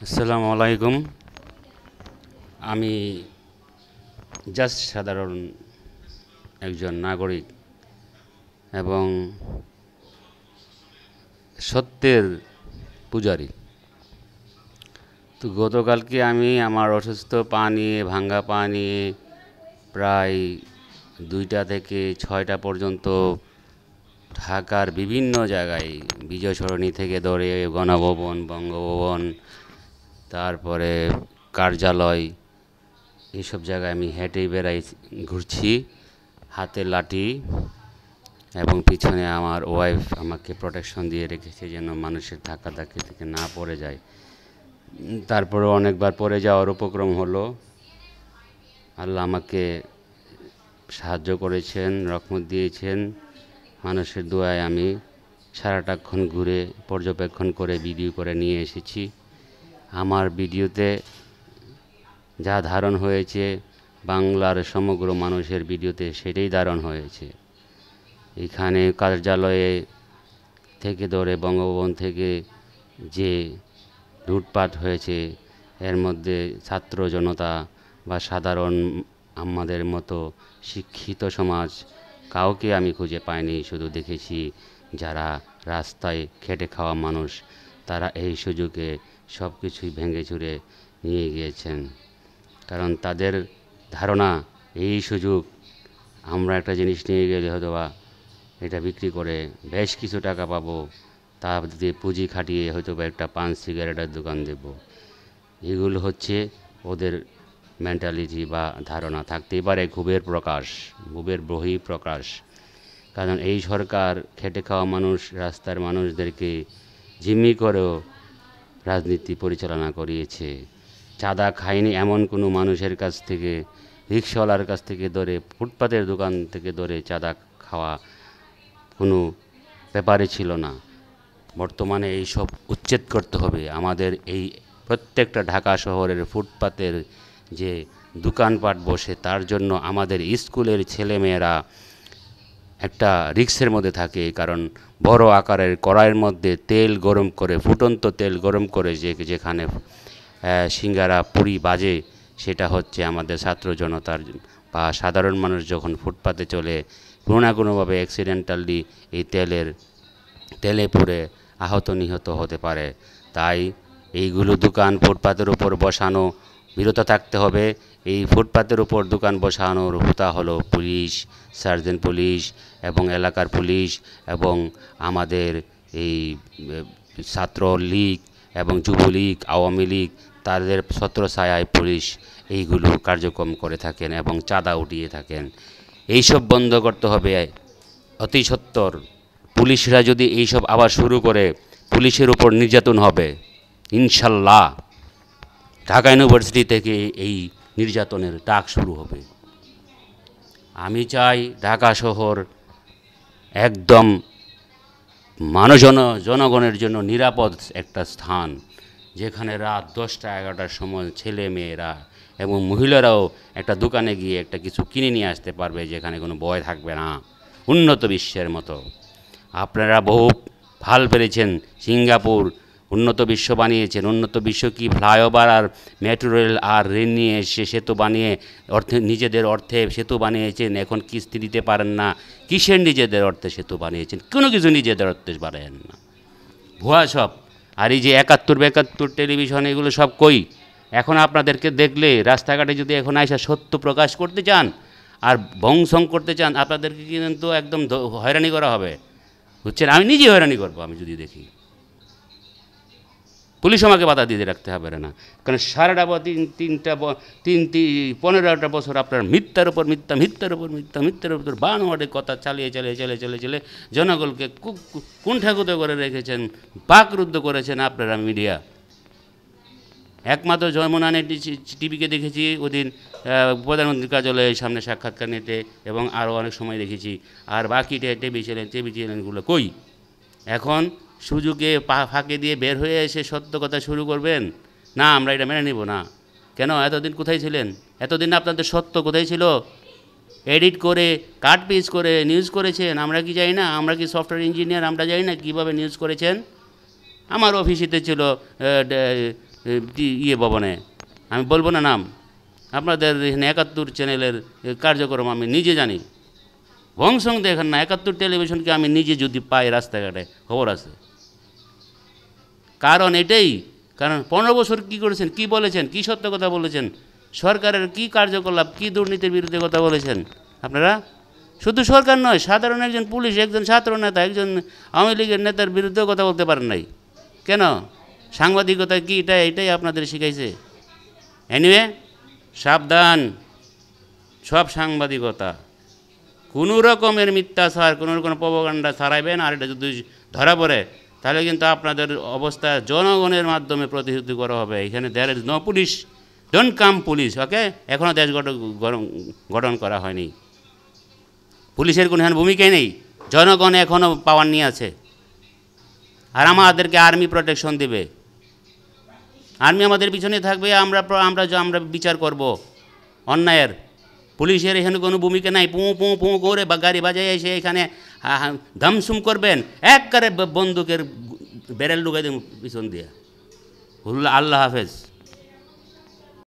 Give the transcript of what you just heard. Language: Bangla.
আসসালামু আলাইকুম। আমি জাস্ট সাধারণ একজন নাগরিক এবং সত্যের পূজারী। তো গতকালকে আমি আমার অসুস্থ পা নিয়ে, ভাঙ্গা পা নিয়ে প্রায় 2টা থেকে 6টা পর্যন্ত ঢাকার বিভিন্ন জায়গায়, বিজয় সরণি থেকে ধরে গণভবন, বঙ্গভবন, তারপরে কার্যালয়, এইসব জায়গায় আমি হেঁটেই ঘুরছি, হাতে লাঠি এবং পিছনে আমার ওয়াইফ আমাকে প্রোটেকশন দিয়ে রেখেছে যেন মানুষের ধাক্কাধাক্কি থেকে না পড়ে যায়। তারপরে অনেকবার পড়ে যাওয়ার উপক্রম হলো। আল্লাহ আমাকে সাহায্য করেছেন, রহমত দিয়েছেন। মানুষের দোয়ায় আমি সারাটাক্ষণ ঘুরে পর্যবেক্ষণ করে ভিডিও করে নিয়ে এসেছি। আমার ভিডিওতে যা ধারণ হয়েছে বাংলার সমগ্র মানুষের ভিডিওতে সেটাই ধারণ হয়েছে। এখানে কার্যালয়ে থেকে ধরে বঙ্গভবন থেকে যে লুটপাট হয়েছে, এর মধ্যে ছাত্র জনতা বা সাধারণ আমাদের মতো শিক্ষিত সমাজ কাউকে আমি খুঁজে পাইনি। শুধু দেখেছি যারা রাস্তায় খেটে খাওয়া মানুষ, তারা এই সুযোগে সব কিছুই ভেঙে চুরে নিয়ে গিয়েছেন। কারণ তাদের ধারণা এই সুযোগ আমরা একটা জিনিস নিয়ে গেলে হয়তো বা এটা বিক্রি করে বেশ কিছু টাকা পাবো, তা দিয়ে পুঁজি খাটিয়ে হয়তো বা একটা পান সিগারেটের দোকান দেব। এগুলো হচ্ছে ওদের মেন্টালিটি বা ধারণা। থাকতেই পারে ক্ষোভের বহিঃপ্রকাশ। কারণ এই সরকার খেটে খাওয়া মানুষ, রাস্তার মানুষদেরকে জিম্মি করেও রাজনীতি পরিচালনা করিয়েছে। চাঁদা খায়নি এমন কোনো মানুষের কাছ থেকে, রিকশাওয়ালার কাছ থেকে ধরে, ফুটপাতের দোকান থেকে ধরে চাঁদা খাওয়া কোনো ব্যাপারই ছিল না। বর্তমানে এই সব উচ্ছেদ করতে হবে। আমাদের এই প্রত্যেকটা ঢাকা শহরের ফুটপাতের যে দোকানপাট বসে, তার জন্য আমাদের স্কুলের ছেলেমেয়েরা একটা রিস্কের মধ্যে থাকে। কারণ বড় আকারের কড়াইয়ের মধ্যে তেল গরম করে, ফুটন্ত তেল গরম করে যেখানে সিঙ্গারা পুরি বাজে, সেটা হচ্ছে আমাদের ছাত্র জনতার বা সাধারণ মানুষ যখন ফুটপাতে চলে কোনো না কোনোভাবে অ্যাক্সিডেন্টালি এই তেলে পুড়ে আহত নিহত হতে পারে। তাই এইগুলো দোকান ফুটপাতের উপর বসানো বিরত থাকতে হবে। এই ফুটপাতের উপর দোকান বসানোর হুতা হলো পুলিশ, সার্জেন্ট পুলিশ এবং এলাকার পুলিশ এবং আমাদের এই ছাত্র লীগ এবং যুবলীগ, আওয়ামী লীগ, তাদের ছত্রছায়ায় পুলিশ এইগুলো কার্যক্রম করে থাকেন এবং চাঁদা উঠিয়ে থাকেন। এইসব বন্ধ করতে হবে অতি সত্বর। পুলিশরা যদি এইসব আবার শুরু করে, পুলিশের উপর নির্যাতন হবে ইনশাল্লাহ। ঢাকা ইউনিভার্সিটি থেকে এই নির্যাতনের ডাক শুরু হবে। আমি চাই ঢাকা শহর একদম জনগণের জন্য নিরাপদ একটা স্থান, যেখানে রাত 10টা 11টার সময় ছেলে মেয়েরা এবং মহিলারাও একটা দোকানে গিয়ে একটা কিছু কিনে নিয়ে আসতে পারবে, যেখানে কোনো ভয় থাকবে না। উন্নত বিশ্বের মতো আপনারা বহু ভাল পেরেছেন। সিঙ্গাপুর উন্নত বিশ্ব বানিয়েছেন। উন্নত বিশ্ব কি ফ্লাইওভার আর মেট্রো রেল আর রেল নিয়ে এসে সেতু বানিয়ে নিজেদের অর্থে সেতু বানিয়েছেন। এখন কিস্তি দিতে পারেন না। কিসের নিজেদের অর্থে সেতু বানিয়েছেন? কোনো কিছু নিজেদের অর্থে বানায়েন না, ভুয়া সব। আর এই যে 71 টেলিভিশন, এগুলো সব কই? এখন আপনাদেরকে দেখলে রাস্তাঘাটে যদি এখন আইসা সত্য প্রকাশ করতে চান আর বংশং করতে চান, আপনাদেরকে কিন্তু একদম হয়রানি করা হবে, বুঝছেন? আমি নিজে হয়রানি করবো আমি যদি দেখি। পুলিশ আমাকে বাধা দিয়ে রাখতে হবে না, কারণ সারাটা 15টা বছর আপনার মিথ্যার উপর বানোয়াটের কথা চালিয়ে জনগণকে কুণ্ঠাকুত করে রেখেছেন, বাকরুদ্ধ করেছেন আপনারা মিডিয়া। একমাত্র যমুনা টিভিকে দেখেছি ওদিন প্রধানমন্ত্রীর কার্যালয়ের সামনে সাক্ষাৎকার নিতে, এবং আরও অনেক সময় দেখেছি। আর বাকি টিভি চ্যানেলগুলো কই? এখন সুযোগে ফাঁকে দিয়ে বের হয়ে এসে সত্য কথা শুরু করবেন? না, আমরা এটা মেনে নেব না। কেন? এতদিন কোথায় ছিলেন? এতদিন আপনাদের সত্য কোথায় ছিল? এডিট করে কাট পিস করে নিউজ করেছেন, আমরা কি জানি না? আমরা কি সফটওয়্যার ইঞ্জিনিয়ার, আমরা জানি না কীভাবে নিউজ করেছেন? আমার অফিসিতে ছিল ইয়ে ভবনে, আমি বলবো না নাম, আপনাদের এখানে ৭১ চ্যানেলের কার্যক্রম আমি নিজে জানি। ভংসং দেখেন না, ৭১ টেলিভিশনকে আমি নিজে যদি পাই রাস্তাঘাটে, খবর আছে। কারণ এটাই, কারণ ১৫ বছর কী করেছেন, কি বলেছেন, কি সত্য কথা বলেছেন, সরকারের কি কার্যকলাপ, কি দুর্নীতির বিরুদ্ধে কথা বলেছেন আপনারা? শুধু সরকার নয়, সাধারণ একজন পুলিশ, একজন ছাত্র নেতা, একজন আওয়ামী লীগের নেতার বিরুদ্ধেও কথা বলতে পারেন নাই কেন? সাংবাদিকতা কি এটাই আপনাদের শিখাইছে? এনিওয়ে, সাবধান, সব সাংবাদিকতা কোনো রকমের মিথ্যাচার, কোনো রকম প্রপাগান্ডা ছাড়াইবেন, আর এটা যদি ধরা পড়ে তাহলে কিন্তু আপনাদের অবস্থা জনগণের মাধ্যমে প্রতিহত করা হবে। এখানে there is no police, don't come police, okay? এখনও দেশ গঠন করা হয়নি, পুলিশের কোনো এখানে ভূমিকাই নেই, জনগণ এখনও পাওয়ার নিয়ে আছে। আর আমাদেরকে আর্মি প্রোটেকশন দেবে, আর্মি আমাদের পিছনে থাকবে, আমরা বিচার করব অন্যায়ের। পুলিশের এখানে কোনো ভূমিকা নাই, পুঁ পুঁ পুঁ করে বা গাড়ি বাজায় এসে এখানে ধামসুম করবেন, একবারে বন্দুকের ব্যারেল ঢুকাই দেবেন পিছন দিয়ে। আল্লাহ হাফেজ।